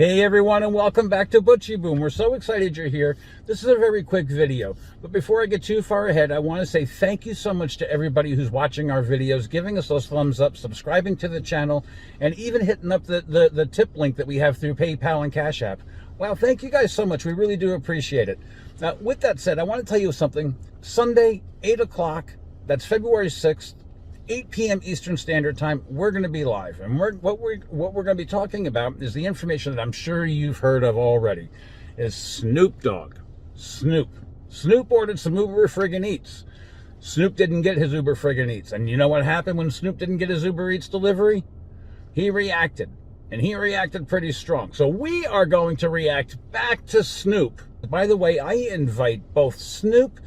Hey everyone, and welcome back to ButchyBoom. We're so excited you're here. This is a very quick video, but before I get too far ahead, I want to say thank you so much to everybody who's watching our videos, giving us those thumbs up, subscribing to the channel, and even hitting up the tip link that we have through PayPal and Cash App. Wow, thank you guys so much. We really do appreciate it. Now, with that said, I want to tell you something. Sunday, 8 o'clock, that's February 6th, 8 p.m. Eastern Standard Time, we're going to be live. And what we're going to be talking about is the information that I'm sure you've heard of already, is Snoop Dogg. Snoop ordered some Uber friggin' Eats. Snoop didn't get his Uber friggin' Eats. And you know what happened when Snoop didn't get his Uber Eats delivery? He reacted. And he reacted pretty strong. So we are going to react back to Snoop. By the way, I invite both Snoop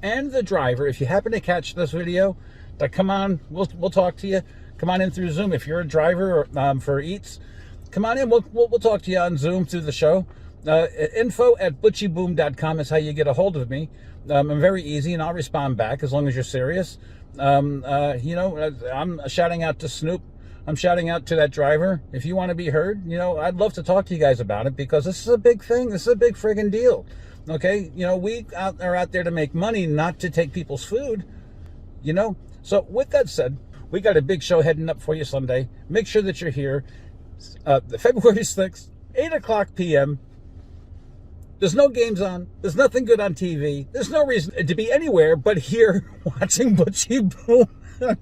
and the driver, if you happen to catch this video, to come on, we'll talk to you. Come on in through Zoom. If you're a driver for Eats, come on in. We'll talk to you on Zoom through the show. Info@ButchyBoom.com is how you get a hold of me. I'm very easy, and I'll respond back as long as you're serious. I'm shouting out to Snoop. I'm shouting out to that driver. If you want to be heard, I'd love to talk to you guys about it, because this is a big thing. This is a big friggin' deal. Okay? We are out there to make money, not to take people's food. So with that said, we got a big show heading up for you Sunday. Make sure that you're here. February 6th, 8 o'clock p.m. There's no games on. There's nothing good on TV. There's no reason to be anywhere but here watching ButchyBoom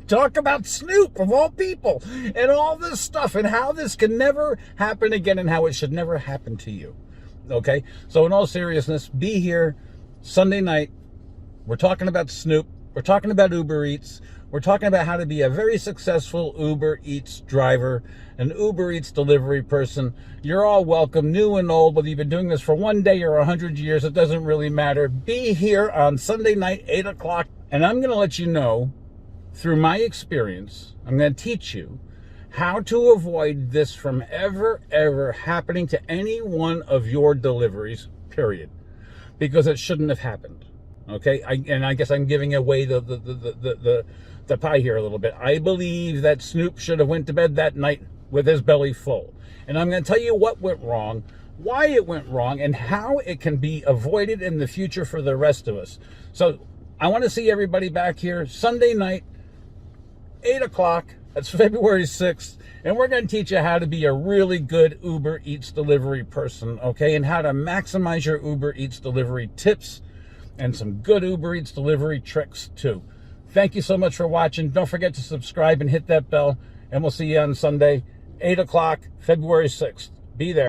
talk about Snoop, of all people, and all this stuff, and how this can never happen again, and how it should never happen to you. Okay? So in all seriousness, be here Sunday night. We're talking about Snoop. We're talking about Uber Eats. We're talking about how to be a very successful Uber Eats driver, an Uber Eats delivery person. You're all welcome, new and old, whether you've been doing this for one day or 100 years, it doesn't really matter. Be here on Sunday night, 8 o'clock, and I'm going to let you know, through my experience, I'm going to teach you how to avoid this from ever happening to any one of your deliveries, period. Because it shouldn't have happened. Okay, I guess I'm giving away the pie here a little bit. I believe that Snoop should have went to bed that night with his belly full. And I'm going to tell you what went wrong, why it went wrong, and how it can be avoided in the future for the rest of us. So I want to see everybody back here Sunday night, 8 o'clock. That's February 6th. And we're going to teach you how to be a really good Uber Eats delivery person, okay? And how to maximize your Uber Eats delivery tips, and some good Uber Eats delivery tricks too. Thank you so much for watching. Don't forget to subscribe and hit that bell, and we'll see you on Sunday, 8 o'clock, February 6th. Be there.